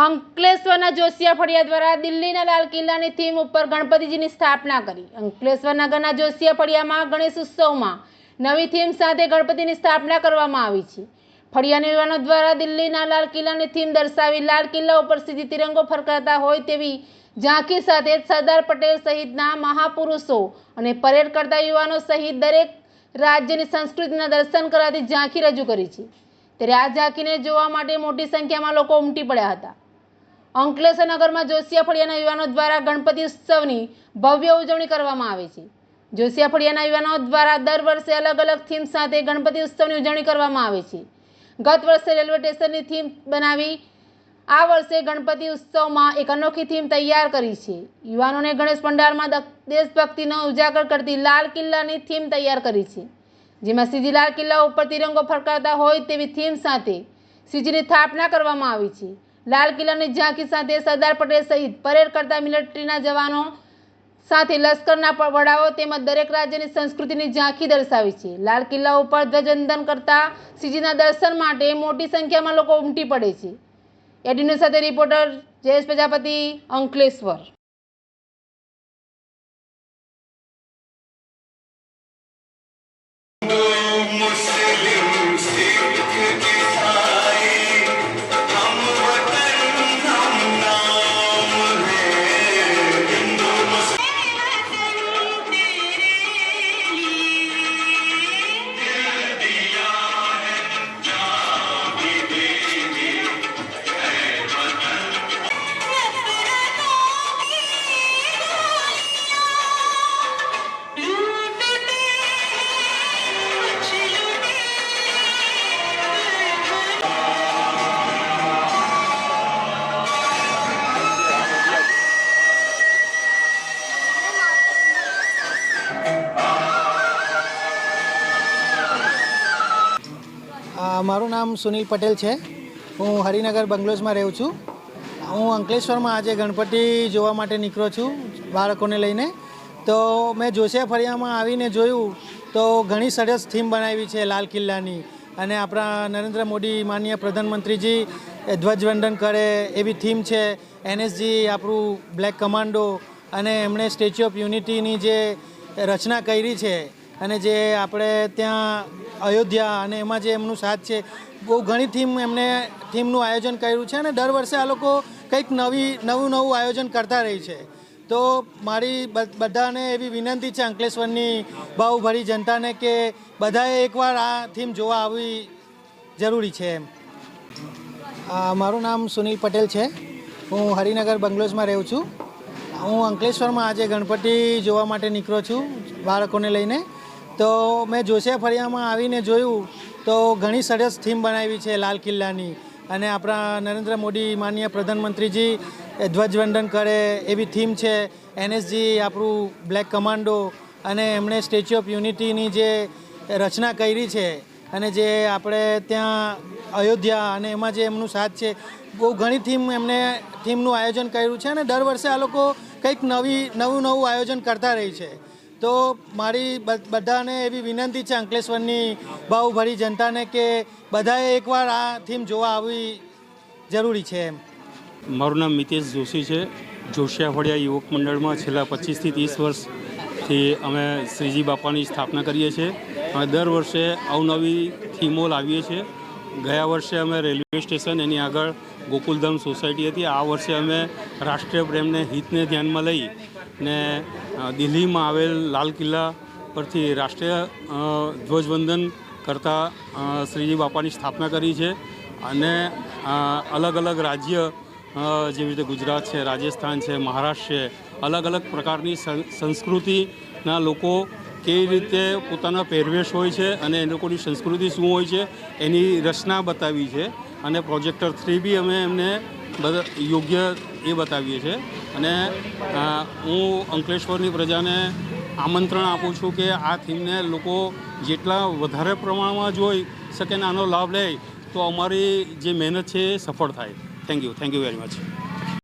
અંકલેશ્વરના જોશિયા ફળિયા દ્વારા દિલ્હીના લાલ કિલ્લાની થીમ ઉપર ગણપતિજીની સ્થાપના કરી। અંકલેશ્વર નગરના જોશિયા ફળિયામાં ગણેશ ઉત્સવમાં નવી થીમ સાથે ગણપતિની સ્થાપના કરવામાં આવી છે। ફળિયાના યુવાનો દ્વારા દિલ્હીના લાલ કિલ્લાની થીમ દર્શાવી લાલ કિલ્લા ઉપર સીધી તિરંગો ફરકાતા હોય તેવી ઝાંખી સાથે સરદાર પટેલ સહિતના મહાપુરુષો અને પરેડ કરતા યુવાનો સહિત દરેક રાજ્યની સંસ્કૃતિના દર્શન કરાતી ઝાંખી રજૂ કરી છે। ત્યારે આ ઝાંખીને જોવા માટે મોટી સંખ્યામાં લોકો ઉમટી પડ્યા હતા। અંકલેશ્વર નગરમાં જોશિયા ફળિયાના યુવાનો દ્વારા ગણપતિ ઉત્સવની ભવ્ય ઉજવણી કરવામાં આવે છે। જોશિયા ફળિયાના યુવાનો દ્વારા દર વર્ષે અલગ અલગ થીમ સાથે ગણપતિ ઉત્સવની ઉજવણી કરવામાં આવે છે। ગત વર્ષે રેલવે સ્ટેશનની થીમ બનાવી આ વર્ષે ગણપતિ ઉત્સવમાં એક અનોખી થીમ તૈયાર કરી છે। યુવાનોને ગણેશ પંડાલમાં દેશભક્તિનો ઉજાગર કરતી લાલ કિલ્લાની થીમ તૈયાર કરી છે, જેમાં સીધી લાલ કિલ્લા ઉપર તિરંગો ફરકાતા હોય તેવી થીમ સાથે સીજીની સ્થાપના કરવામાં આવી છે। લાલ કિલ્લાની ઝાંખી સાથે સરદાર પટેલ સહિત પરેડ કરતા મિલિટરીના જવાનો સાથે લશ્કરના વડાઓ તેમજ દરેક રાજ્યની સંસ્કૃતિની ઝાંખી દર્શાવી છે। લાલ કિલ્લા ઉપર ધ્વજવંદન કરતા સીજીના દર્શન માટે મોટી સંખ્યામાં લોકો ઉમટી પડે છે। એડીન્યૂઝ સાથે રિપોર્ટર જયેશ પ્રજાપતિ, અંકલેશ્વર। મારું નામ સુનિલ પટેલ છે। હું હરિનગર બંગલોઝમાં રહું છું। હું અંકલેશ્વરમાં આજે ગણપતિ જોવા માટે નીકળ્યો છું બાળકોને લઈને। તો મેં જોશિયા ફળિયામાં આવીને જોયું તો ઘણી સરસ થીમ બનાવી છે લાલ કિલ્લાની, અને આપણા નરેન્દ્ર મોદી માનનીય પ્રધાનમંત્રીજી ધ્વજવંદન કરે એવી થીમ છે। એનએસજી આપણું બ્લેક કમાન્ડો, અને એમણે સ્ટેચ્યુ ઓફ યુનિટીની જે રચના કરી છે, અને જે આપણે ત્યાં અયોધ્યા અને એમાં જે એમનું સાથ છે, બહુ ઘણી થીમનું આયોજન કર્યું છે, અને દર વર્ષે આ લોકો કંઈક નવું આયોજન કરતા રહે છે। તો મારી બધાને એવી વિનંતી છે અંકલેશ્વરની ભાવભરી જનતાને કે બધાએ એકવાર આ થીમ જોવા આવવી જરૂરી છે એમ। મારું નામ સુનિલ પટેલ છે। હું હરિનગર બંગલોઝમાં રહું છું। હું અંકલેશ્વરમાં આજે ગણપતિ જોવા માટે નીકળ્યો છું બાળકોને લઈને। તો મેં જોશિયા ફળિયામાં આવીને જોયું તો ઘણી સરસ થીમ બનાવી છે લાલ કિલ્લાની, અને આપણા નરેન્દ્ર મોદી માનનીય પ્રધાનમંત્રીજી ધ્વજવંદન કરે એવી થીમ છે। એનએસજી આપણું બ્લેક કમાન્ડો, અને એમણે સ્ટેચ્યુ ઓફ યુનિટીની જે રચના કરી છે, અને જે આપણે ત્યાં અયોધ્યા અને એમાં જે એમનું સાથ છે, બહુ ઘણી થીમનું આયોજન કર્યું છે, અને દર વર્ષે આ લોકો કંઈક નવું આયોજન કરતા રહે છે। તો મારી બધાને એવી વિનંતી છે અંકલેશ્વરની ભાવભરી જનતાને કે બધાએ એકવાર આ થીમ જોવા આવવી જરૂરી છે એમ। મારું નામ મિતેશ જોશી છે। જોશિયા ફળિયા યુવક મંડળમાં છેલ્લા 25 થી 30 વર્ષથી અમે શ્રીજી બાપાની સ્થાપના કરીએ છીએ, અને દર વર્ષે અવનવી થીમો લાવીએ છીએ। ગયા વર્ષે અમે રેલવે સ્ટેશન એની આગળ ગોકુલધામ સોસાયટી હતી। આ વર્ષે અમે રાષ્ટ્રીય પ્રેમને હિતને ધ્યાનમાં લઈ ને દિલ્હીમાં આવેલ લાલ કિલ્લા પરથી રાષ્ટ્રીય ધ્વજવંદન કરતા શ્રીજી બાપાની સ્થાપના કરી છે, અને અલગ અલગ રાજ્ય જેવી રીતે ગુજરાત છે, રાજસ્થાન છે, મહારાષ્ટ્ર છે, અલગ અલગ પ્રકારની સંસ્કૃતિના લોકો કેવી રીતે પોતાના પહેરવેશ હોય છે અને એ લોકોની સંસ્કૃતિ શું હોય છે એની રચના બતાવી છે, અને પ્રોજેક્ટર 3 બી અમે એમને યોગ્ય એ બતાવીએ છીએ। અને હું અંકલેશ્વરની પ્રજાને આમંત્રણ આપું છું કે આ થીમને લોકો જેટલા વધારે પ્રમાણમાં જોઈ શકે ને આનો લાભ લે તો અમારી જે મહેનત છે એ સફળ થાય। Thank you very much.